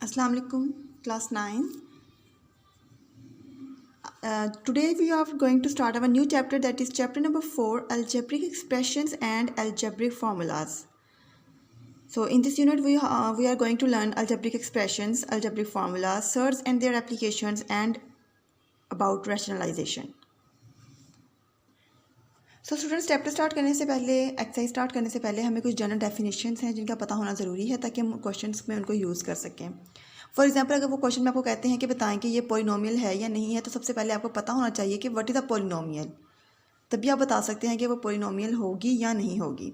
Assalamu alaikum, class 9. Today we are going to start our new chapter, that is chapter number 4, algebraic expressions and algebraic formulas. So in this unit we are going to learn algebraic expressions, algebraic formulas, surds and their applications, and about rationalization. So students chapter start करने से पहले, exercise start करने से पहले हमें कुछ general definitions हैं जिनका पता होना ज़रूरी है ताकि हम क्वेश्चंस में उनको यूज़ कर सकें। फॉर एग्जांपल, अगर वो क्वेश्चन में आपको कहते हैं कि बताएं कि ये पॉलिनोमियल है या नहीं है, तो सबसे पहले आपको पता होना चाहिए कि व्हाट इज़ अ पॉलिनोमियल। तभी आप बता सकते हैं कि वो पॉलिनोमियल होगी या नहीं होगी।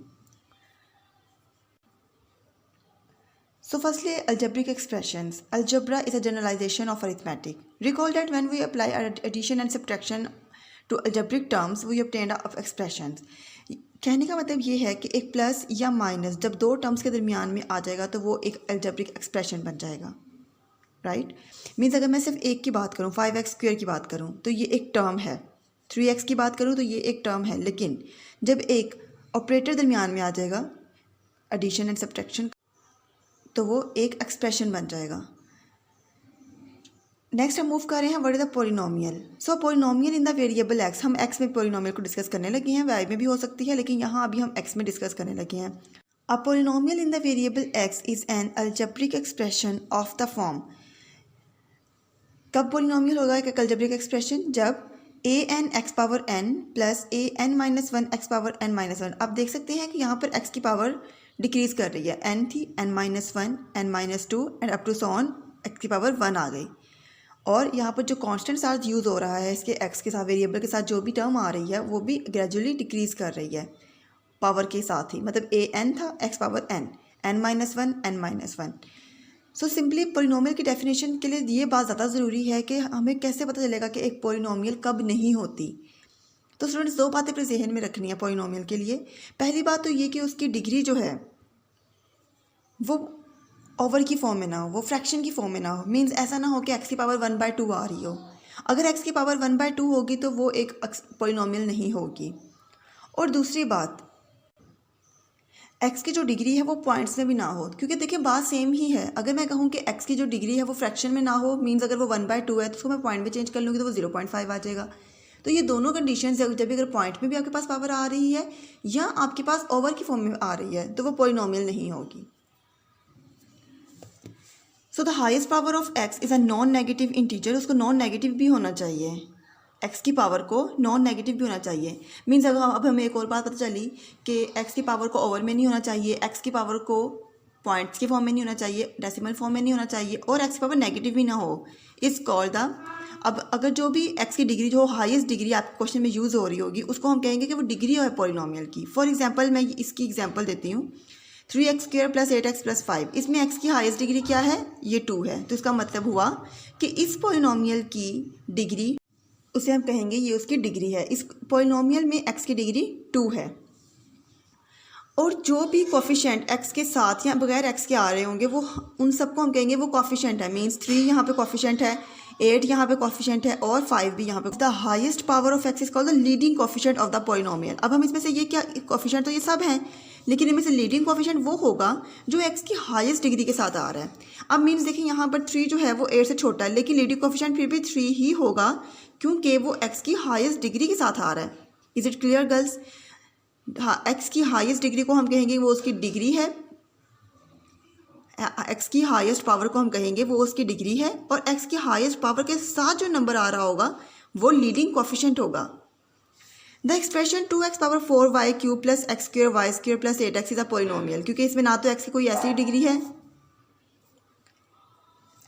So firstly, algebraic expressions. Algebra is a generalization of arithmetic. Recall that when we apply addition and subtraction to algebraic terms, we obtained of expressions. कहने का मतलब ये है कि एक प्लस या माइनस जब दो टर्म्स के दरमियान में आ जाएगा तो वो एक algebraic expression बन जाएगा, राइट? मीन्स अगर मैं सिर्फ एक की बात करूँ, 5x² की बात करूँ तो ये एक टर्म है, 3x की बात करूँ तो ये एक टर्म है, लेकिन जब एक ऑपरेटर दरमियान में आ जाएगा, एडिशन एंड सब्ट्रैक्शन, तो वो एक एक्सप्रेशन बन जाएगा। नेक्स्ट हम मूव कर रहे हैं, what is the polynomial. So polynomial in the variable x, हम एक्स में पॉलिनोमियल को डिस्कस करने लगे हैं, वाई में भी हो सकती है, लेकिन यहाँ अभी हम एक्स में डिस्कस करने लगे हैं। A polynomial in the variable x is an algebraic expression of the form. कब पॉलिनोमियल होगा एक अलजेब्रिक एक्सप्रेशन? जब an x power n plus an-1 x power n-1। आप देख सकते हैं कि यहाँ पर x की पावर डिक्रीज़ कर रही है, n थी n-1 n-2 and up to so on x की पावर 1 आ गई। और यहाँ पर जो कांस्टेंट चार्ज यूज़ हो रहा है इसके x के साथ, वेरिएबल के साथ जो भी टर्म आ रही है वो भी ग्रेजुअली डिक्रीज़ कर रही है पावर के साथ ही, मतलब an था x power n, n-1 n-1। So simply polynomial की डेफिनेशन के लिए ये बात ज़्यादा ज़रूरी है कि हमें कैसे पता चलेगा कि एक पॉलिनोमियल कब नहीं होती। तो स्टूडेंट्स दो बातें अपने जहन में रखनी है पॉलिनोमियल के लिए। पहली बात तो ये कि उसकी डिग्री जो है वो ओवर की फॉर्म में ना हो, वो फ्रैक्शन की फॉर्म में ना हो। मीन्स ऐसा ना हो कि x की पावर 1/2 आ रही हो। अगर x की पावर 1/2 होगी तो वो एक पॉलिनोमियल नहीं होगी। और दूसरी बात, x की जो डिग्री है वो पॉइंट्स में भी ना हो, क्योंकि देखिए बात सेम ही है। अगर मैं कहूँ कि x की जो डिग्री है वो फ्रैक्शन में ना हो, मीन्स अगर वो 1/2 है तो उसको मैं पॉइंट में चेंज कर लूँगी तो वो 0.5 आ जाएगा। तो ये दोनों कंडीशन जब भी अगर पॉइंट में भी आपके पास पावर आ रही है या आपके पास ओवर की फॉर्म में आ रही है तो वो पॉलिनोमियल नहीं होगी। So the highest power of x is a non negative integer. उसको नॉन नेगेटिव भी होना चाहिए, x की पावर को नॉन नेगेटिव भी होना चाहिए। मीन्स अगर अब हमें एक और बात पता चली कि x की पावर को ओवर में नहीं होना चाहिए, x की पावर को पॉइंट्स के फॉर्म में नहीं होना चाहिए, डेसिमल फॉर्म में नहीं होना चाहिए, और x की पावर नेगेटिव भी ना हो, इस कॉल्ड द। अब अगर जो भी x की डिग्री जो हाईएस्ट डिग्री आपके क्वेश्चन में यूज़ हो रही होगी उसको हम कहेंगे कि वो डिग्री है पॉलिनोमियल की। फॉर एग्जाम्पल मैं इसकी एग्जाम्पल देती हूँ, 3x² प्लस 8x प्लस 5। इसमें x की हाईएस्ट डिग्री क्या है? ये 2 है। तो इसका मतलब हुआ कि इस पॉलिनोमियल की डिग्री, उसे हम कहेंगे ये उसकी डिग्री है। इस पॉलिनोमियल में x की डिग्री 2 है। और जो भी कोफिशिएंट x के साथ या बगैर x के आ रहे होंगे वो उन सबको हम कहेंगे वो कोफिशिएंट है। मीन्स 3 यहाँ पे कोफिशिएंट है, 8 यहाँ पे कोफिशिएंट है और 5 भी यहाँ पे। The highest power of x is called the leading coefficient of the polynomial. अब हम इसमें से ये क्या, कोफिशिएंट तो ये सब हैं, लेकिन इनमें से लीडिंग कोफिशिएंट वो होगा जो x की हाईएस्ट डिग्री के साथ आ रहा है। अब मीन्स देखिए यहाँ पर 3 जो है वो 8 से छोटा है, लेकिन लीडिंग कोफिशिएंट फिर भी 3 ही होगा क्योंकि वो x की हाईएस्ट डिग्री के साथ आ रहा है। Is it clear girls? हाँ, x की हाईएस्ट डिग्री को हम कहेंगे वो उसकी डिग्री है, x की हाईएस्ट पावर को हम कहेंगे वो उसकी डिग्री है, और x की हाईएस्ट पावर के साथ जो नंबर आ रहा होगा वो लीडिंग कोफिशिएंट होगा। The expression 2x power 4y³ plus x² y² plus 8x is a polynomial, क्योंकि इसमें ना तो x की कोई ऐसी डिग्री है,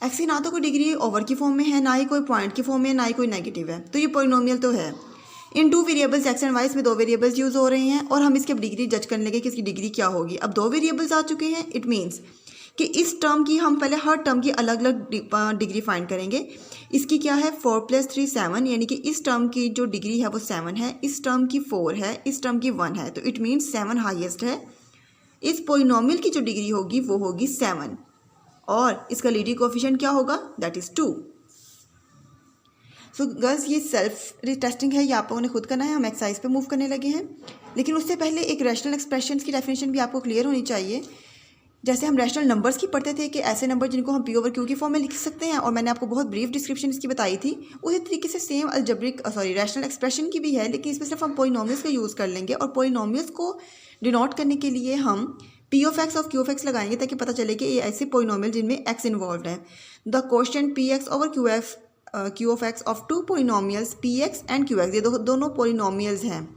x की ना तो कोई डिग्री ओवर की फॉर्म में है, ना ही कोई पॉइंट की फॉर्म में, ना ही कोई नेगेटिव है, तो ये पॉलिनोमियल तो है। इन 2 वेरिएबल्स x एंड y, इसमें 2 वेरिएबल्स यूज़ हो रहे हैं और हम इसकी डिग्री जज करने लगे कि इसकी डिग्री क्या होगी। अब 2 वेरिएबल्स आ चुके हैं, इट मीन्स कि इस टर्म की हम पहले हर टर्म की अलग अलग डिग्री फाइंड करेंगे। इसकी क्या है? 4 + 3 7, यानी कि इस टर्म की जो डिग्री है वो 7 है, इस टर्म की 4 है, इस टर्म की 1 है, तो इट मीन्स 7 हाईएस्ट है। इस पॉलिनोमियल की जो डिग्री होगी वो होगी 7 और इसका लीडिंग कोफिशिएंट क्या होगा? That is 2। सो गर्ल्स ये सेल्फ टेस्टिंग है, ये आप लोगों ने खुद करना है, हम एक्सरसाइज पे मूव करने लगे हैं। लेकिन उससे पहले एक रैशनल एक्सप्रेशंस की डेफिनेशन भी आपको क्लियर होनी चाहिए जैसे हम रैशनल नंबर्स की पढ़ते थे कि ऐसे नंबर जिनको हम पी ओवर क्यू की फॉर्म में लिख सकते हैं, और मैंने आपको बहुत ब्रीफ डिस्क्रिप्शन इसकी बताई थी, उसी तरीके से सेम अलजेब्रिक रैशनल एक्सप्रेशन की भी है, लेकिन इसमें सिर्फ हम पोलिनोमियल्स का यूज़ कर लेंगे, और पोलिनोमियल्स को डिनोट करने के लिए हम P of X of Q of X लगाएंगे ताकि पता चले कि ये ऐसे पोलिनोमियल जिनमें एक्स इन्वॉल्व है। The quotient P X over Q of X of two polynomials P X and Q X, ये दोनों पोलिनोमियल्स हैं,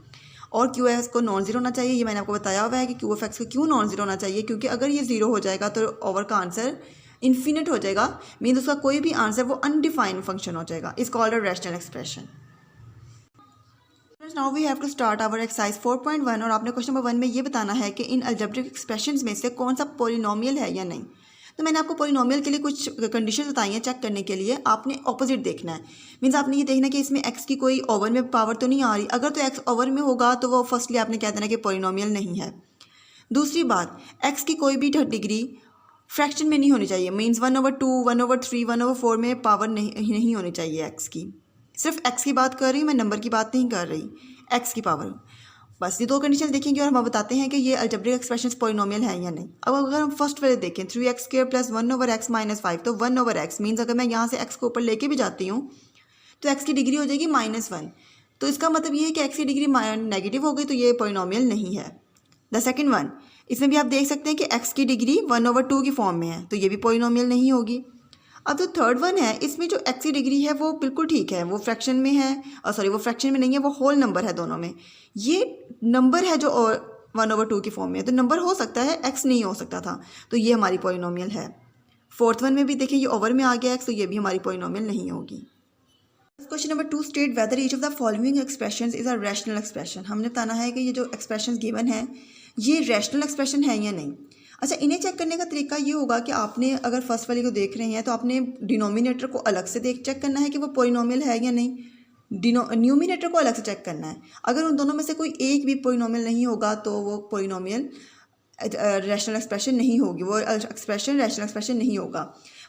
और क्यू एक्स को नॉन जीरो होना चाहिए। ये मैंने आपको बताया हुआ है कि क्यू ऑफ एक्स को क्यों नॉन जीरो होना चाहिए, क्योंकि अगर ये जीरो हो जाएगा तो ओवर का आंसर इन्फिनिट हो जाएगा, मीन्स उसका कोई भी आंसर वो अनडिफाइंड फंक्शन हो जाएगा। It's called a rational expression. Now we have to start our exercise 4.1, और आपने क्वेश्चन नंबर 1 में ये बताना है कि इन अलजेब्रिक एक्सप्रेशंस में से कौन सा पोलिनोमियल है या नहीं। तो मैंने आपको पोलिनोमियल के लिए कुछ कंडीशन बताई हैं चेक करने के लिए। आपने ऑपोजिट देखना है, मीन्स आपने ये देखना है कि इसमें एक्स की कोई ओवर में पावर तो नहीं आ रही। अगर तो एक्स ओवर में होगा तो वो फर्स्टली आपने कह देना कि पोलिनोमियल नहीं है। दूसरी बात, एक्स की कोई भी डिग्री फ्रैक्शन में नहीं होनी चाहिए, मीन्स 1/2, 1/3, 1/4 में पावर नहीं होनी चाहिए एक्स की। सिर्फ एक्स की बात कर रही हूँ मैं, नंबर की बात नहीं कर रही, एक्स की पावर। बस ये दो कंडीशन देखेंगे और हम बताते हैं कि ये अलजेब्रिक एक्सप्रेशंस पोलिनोमियल है या नहीं। अब अगर हम फर्स्ट वाले देखें 3x² + 1/x - 5, तो 1/x मीन्स अगर मैं यहाँ से x को ऊपर लेके भी जाती हूँ तो x की डिग्री हो जाएगी -1। तो इसका मतलब ये है कि x की डिग्री नेगेटिव हो गई, तो ये पोलिनोमियल नहीं है। द सेकेंड वन, इसमें भी आप देख सकते हैं कि x की डिग्री 1/2 की फॉर्म में है, तो ये भी पोलिनोमियल नहीं होगी। अब जो थर्ड वन है, इसमें जो x की डिग्री है वो बिल्कुल ठीक है, वो फ्रैक्शन में है, वो फ्रैक्शन में नहीं है, वो होल नंबर है दोनों में। ये नंबर है जो 1/2 की फॉर्म में है, तो नंबर हो सकता है, x नहीं हो सकता था, तो ये हमारी पोलिनोमियल है। फोर्थ वन में भी देखिए ये ओवर में आ गया x, तो ये भी हमारी पोलिनोमियल नहीं होगी। Question number 2, state whether each of the following expressions is a rational expression. हमने बताना है कि ये जो एक्सप्रेशंस गिवन है ये रैशनल एक्सप्रेशन है या नहीं। अच्छा, इन्हें चेक करने का तरीका ये होगा कि आपने अगर फर्स्ट वाली को देख रहे हैं तो आपने डिनोमिनेटर को अलग से चेक करना है कि वो पोलिनोमियल है या नहीं, न्यूमिनेटर को अलग से चेक करना है। अगर उन दोनों में से कोई एक भी पोलिनोमियल नहीं होगा तो वो पोलिनोमियल रैशनल एक्सप्रेशन नहीं होगी, वो एक्सप्रेशन रैशनल एक्सप्रेशन नहीं होगा।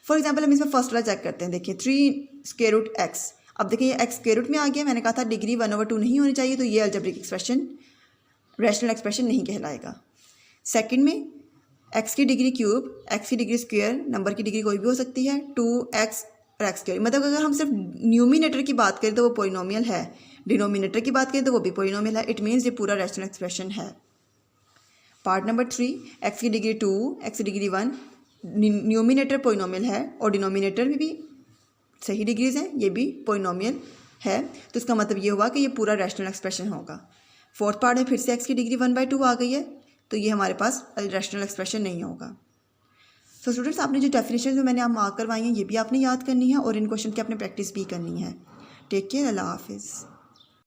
फॉर एग्जाम्पल हम इसमें फर्स्ट वाला चेक करते हैं। देखिए 3√x, अब देखिए ये x स्क्वायर रूट में आ गया, मैंने कहा था डिग्री 1/2 नहीं होनी चाहिए, तो ये अलजेब्रिक एक्सप्रेशन रैशनल एक्सप्रेशन नहीं कहलाएगा। सेकंड में x की डिग्री क्यूब, x की डिग्री स्क्वायर, नंबर की डिग्री कोई भी हो सकती है, 2x और x स्क्वायर। मतलब अगर हम सिर्फ न्यूमिनेटर की बात करें तो वो पोलिनोमियल है, डिनोमिनेटर की बात करें तो वो भी पोलिनोमियल है। इट मीन्स ये पूरा रैशनल एक्सप्रेशन है। पार्ट नंबर 3, x की डिग्री 2, x की डिग्री 1, न्यूमिनेटर पोलिनोमियल है और डिनोमिनेटर में भी सही डिग्रीज हैं, ये भी पोलिनोमियल है। तो इसका मतलब ये हुआ कि ये पूरा रैशनल एक्सप्रेशन होगा। फोर्थ पार्ट में फिर से x की डिग्री 1/2 आ गई है, तो ये हमारे पास रैशनल एक्सप्रेशन नहीं होगा। सो स्टूडेंट्स, आपने जो डेफिनेशन जो मैंने आप मार्क करवाई हैं ये भी आपने याद करनी है और इन क्वेश्चन की आपने प्रैक्टिस भी करनी है। टेक केयर, अल्लाह हाफिज़।